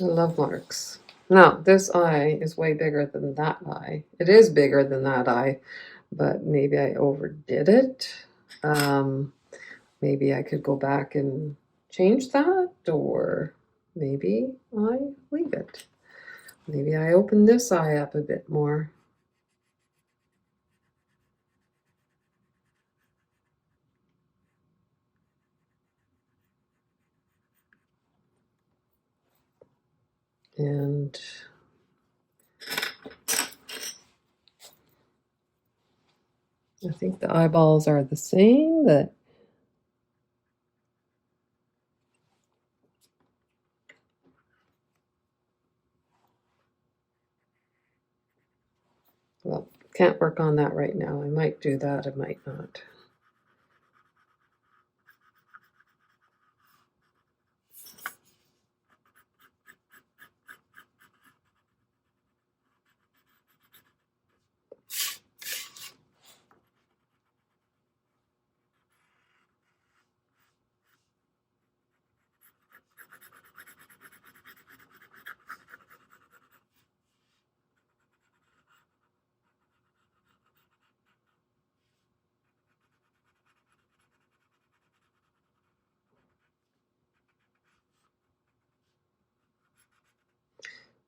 I love marks. Now, this eye is way bigger than that eye. It is bigger than that eye, but maybe I overdid it. Maybe I could go back and change that, or maybe I leave it. Maybe I open this eye up a bit more. And I think the eyeballs are the same. Well, can't work on that right now. I might do that, I might not.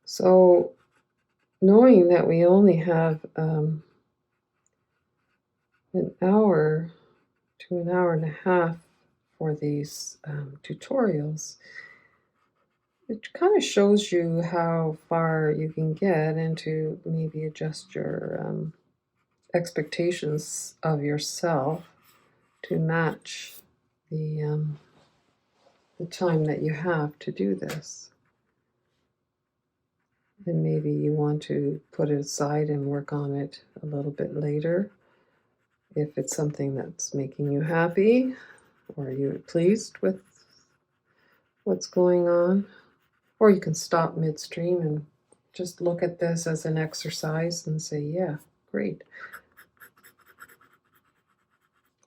So, knowing that we only have an hour to an hour and a half for these tutorials, it kind of shows you how far you can get and to maybe adjust your expectations of yourself to match the time that you have to do this. And maybe you want to put it aside and work on it a little bit later if it's something that's making you happy or you're pleased with what's going on. Or you can stop midstream and just look at this as an exercise and say, yeah, great.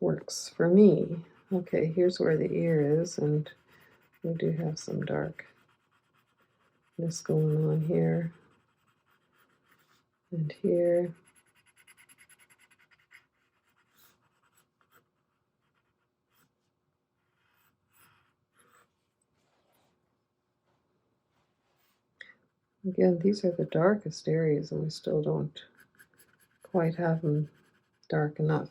Works for me. Okay, here's where the ear is, and we do have some darkness going on here and here. Again, these are the darkest areas, and we still don't quite have them dark enough.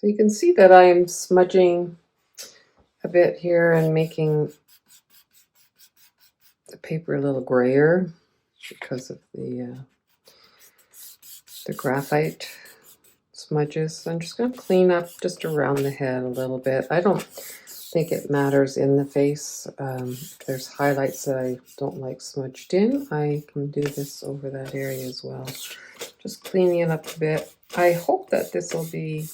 So you can see that I am smudging a bit here and making the paper a little grayer because of the graphite smudges. So I'm just going to clean up just around the head a little bit. I don't think it matters in the face. If there's highlights that I don't like smudged in, I can do this over that area as well. Just cleaning it up a bit. I hope that this will be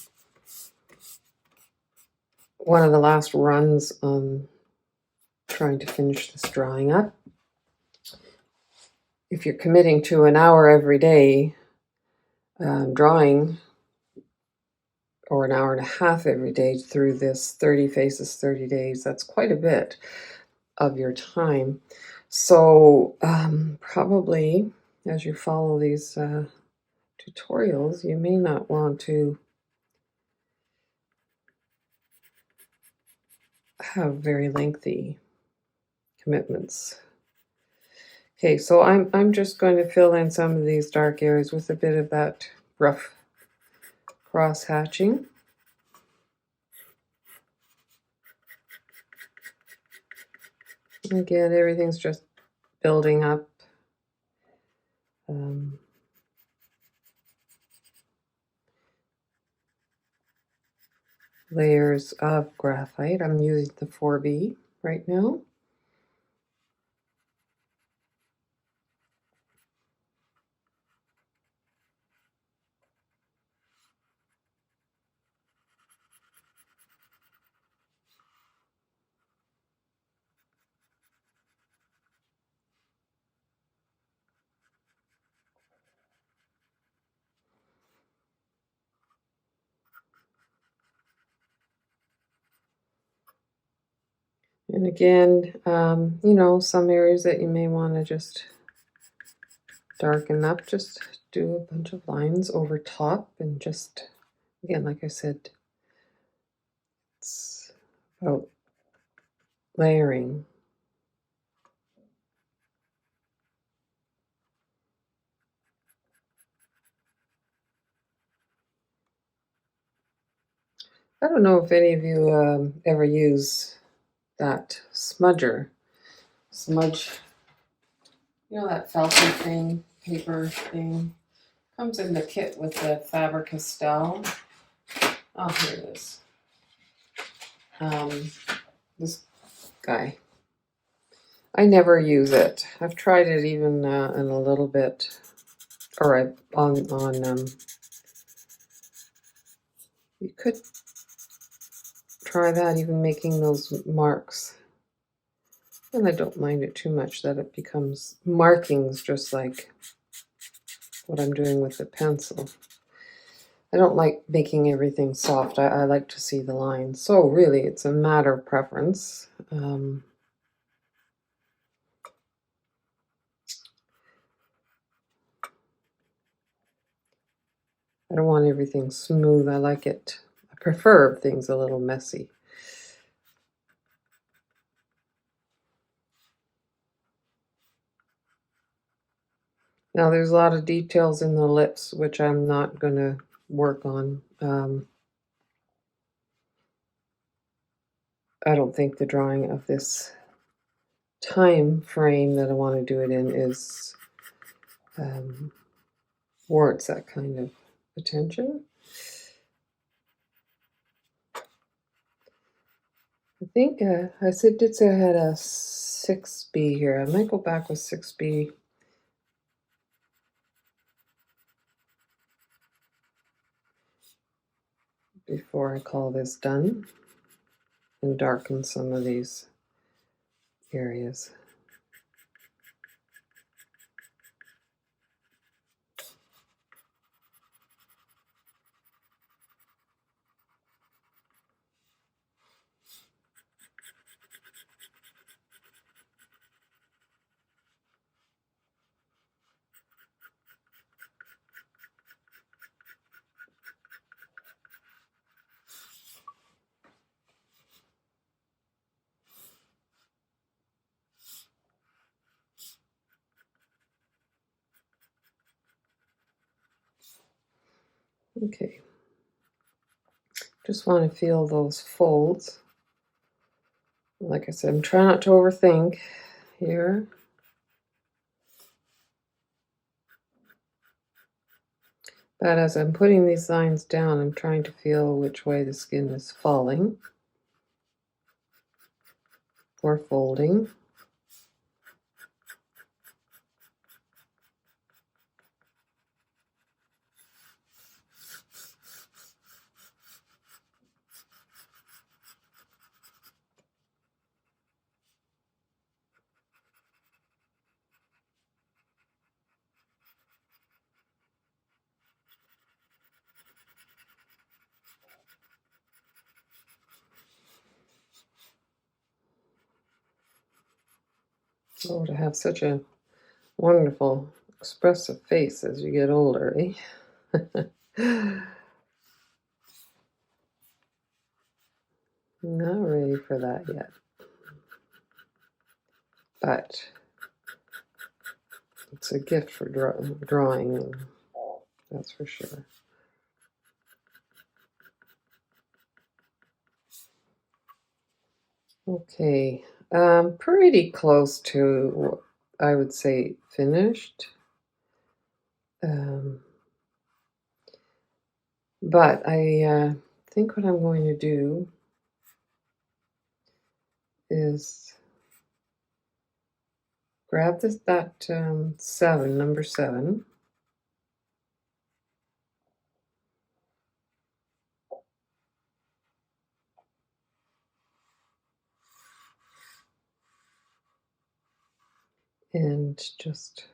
one of the last runs on trying to finish this drawing up. If you're committing to an hour every day drawing, or an hour and a half every day through this 30 faces, 30 days, that's quite a bit of your time. So probably as you follow these tutorials, you may not want to have very lengthy commitments. Okay, so I'm just going to fill in some of these dark areas with a bit of that rough cross hatching. Again, everything's just building up. layers of graphite. I'm using the 4B right now. And again, you know, some areas that you may want to just darken up, just do a bunch of lines over top and just, again, like I said, it's about layering. I don't know if any of you ever use that smudger. Smudge, you know, that felty thing, paper thing. Comes in the kit with the Faber-Castell. Oh, here it is. This guy. I never use it. I've tried it even in a little bit, or on you could try that, even making those marks. And I don't mind it too much that it becomes markings, just like what I'm doing with the pencil. I don't like making everything soft. I like to see the lines. So really, it's a matter of preference. I don't want everything smooth. I like it. I prefer things a little messy. Now there's a lot of details in the lips, which I'm not going to work on. I don't think the drawing of this time frame that I want to do it in is warrants that kind of attention. I think I did say I had a 6B here. I might go back with 6B. Before I call this done and darken some of these areas. Okay. Just want to feel those folds. Like I said, I'm trying not to overthink here. But as I'm putting these lines down, I'm trying to feel which way the skin is falling or folding. Oh, to have such a wonderful, expressive face as you get older, eh? Not ready for that yet. But it's a gift for drawing, that's for sure. Okay, pretty close to, I would say, finished. But I think what I'm going to do is grab that number 7, and just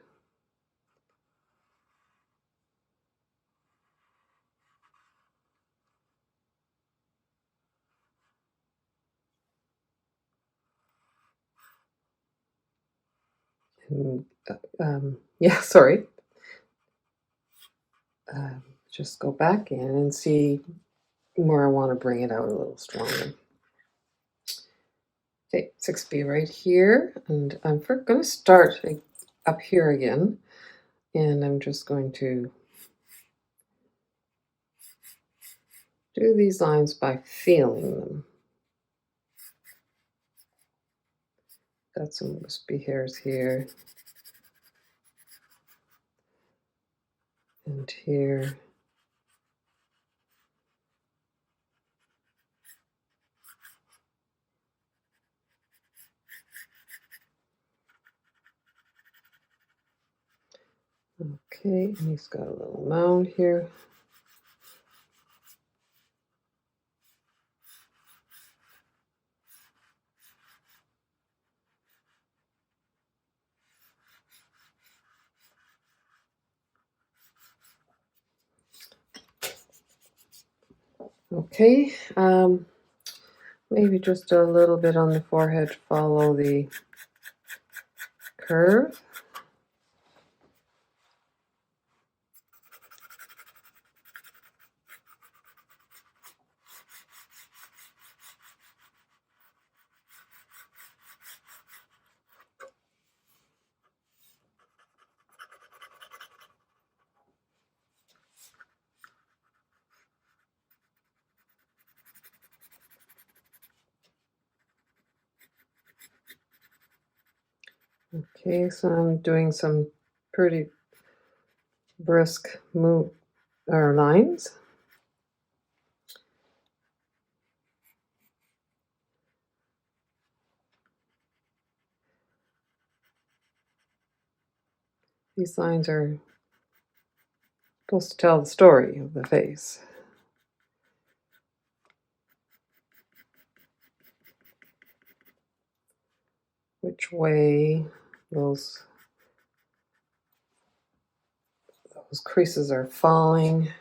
yeah, sorry. Just go back in and see where I want to bring it out a little stronger. Okay, 6B right here, and I'm going to start up here again, and I'm just going to do these lines by feeling them. Got some wispy hairs here and here. Okay, and he's got a little mound here. Okay, maybe just a little bit on the forehead, follow the curve. Okay, so I'm doing some pretty brisk move or lines. These lines are supposed to tell the story of the face. Which way those creases are falling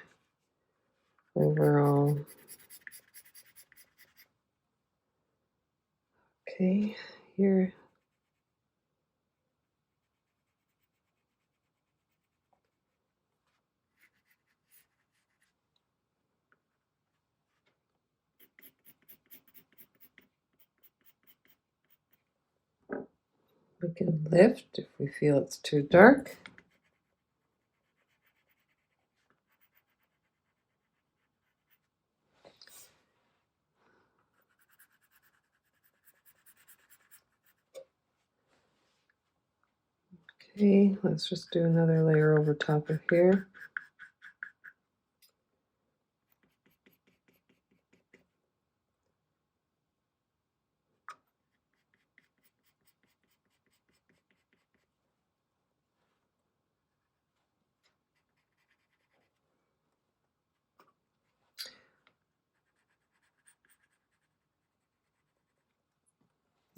overall. Okay, here. We can lift if we feel it's too dark. Okay, let's just do another layer over top of here.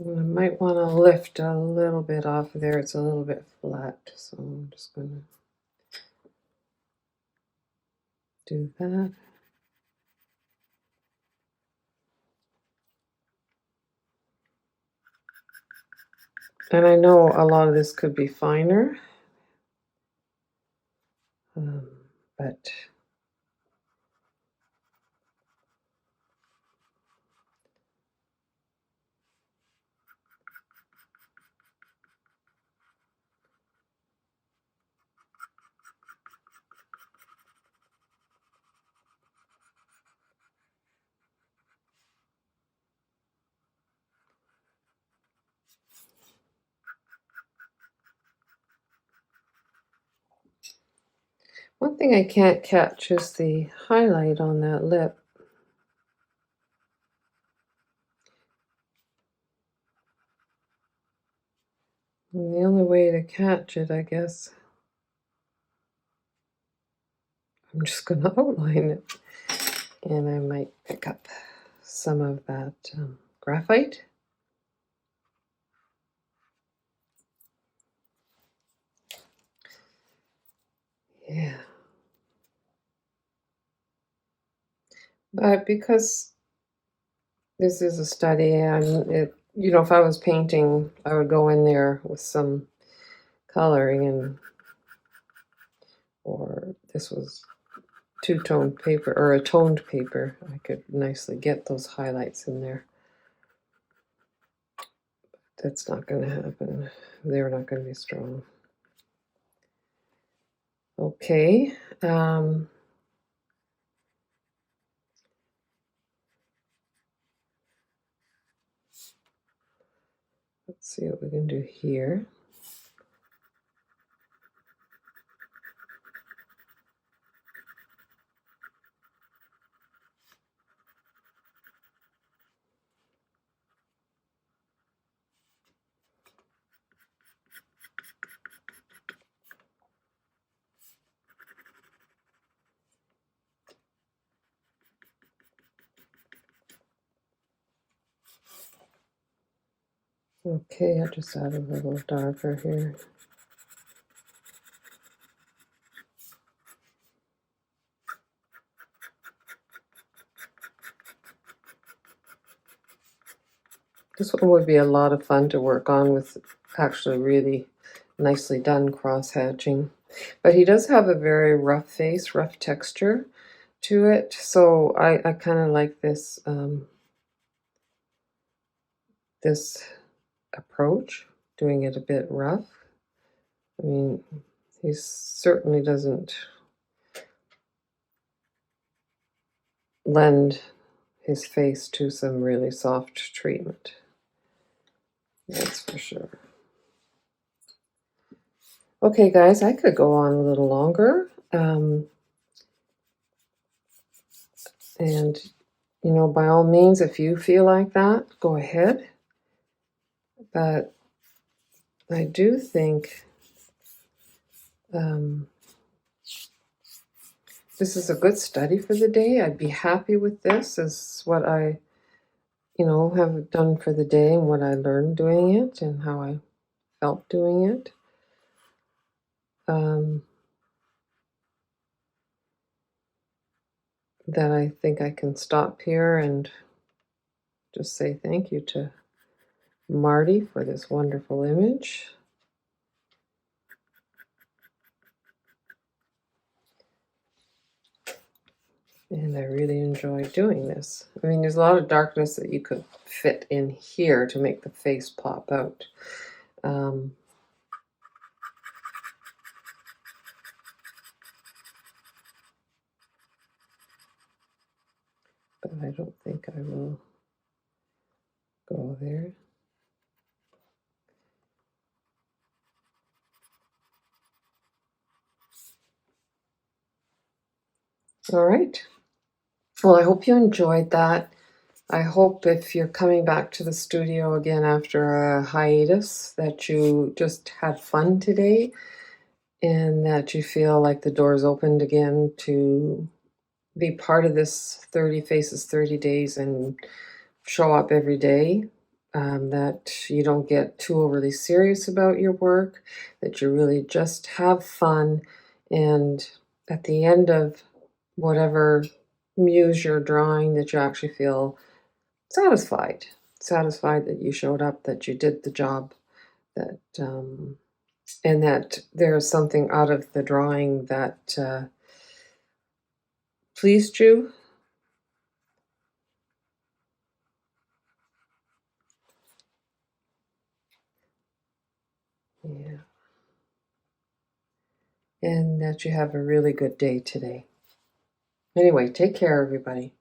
And I might want to lift a little bit off of there. It's a little bit flat, so I'm just going to do that. And I know a lot of this could be finer, but one thing I can't catch is the highlight on that lip. way to catch it, I guess. I'm just going to outline it. And I might pick up some of that graphite. Yeah. But because this is a study, and if I was painting, I would go in there with some coloring, or this was two-tone paper or a toned paper, I could nicely get those highlights in there. That's not going to happen. They're not going to be strong. Okay. Let's see what we can do here. Okay, I'll just add a little darker here. This one would be a lot of fun to work on with actually really nicely done cross-hatching. But he does have a very rough face, rough texture to it. So I kind of like this, this approach, doing it a bit rough. I mean, he certainly doesn't lend his face to some really soft treatment. That's for sure. Okay, guys, I could go on a little longer. And, by all means, if you feel like that, go ahead. But I do think this is a good study for the day. I'd be happy with this as what I, have done for the day and what I learned doing it and how I felt doing it. That I think I can stop here and just say thank you to Marty for this wonderful image. And I really enjoy doing this. I mean, there's a lot of darkness that you could fit in here to make the face pop out. But I don't think I will go there. All right. Well, I hope you enjoyed that. I hope if you're coming back to the studio again after a hiatus that you just had fun today and that you feel like the door's opened again to be part of this 30 Faces 30 days and show up every day, that you don't get too overly serious about your work, that you really just have fun, and at the end of whatever muse you're drawing, that you actually feel satisfied that you showed up, that you did the job, that and that there's something out of the drawing that pleased you. Yeah. And that you have a really good day today. Anyway, take care, everybody.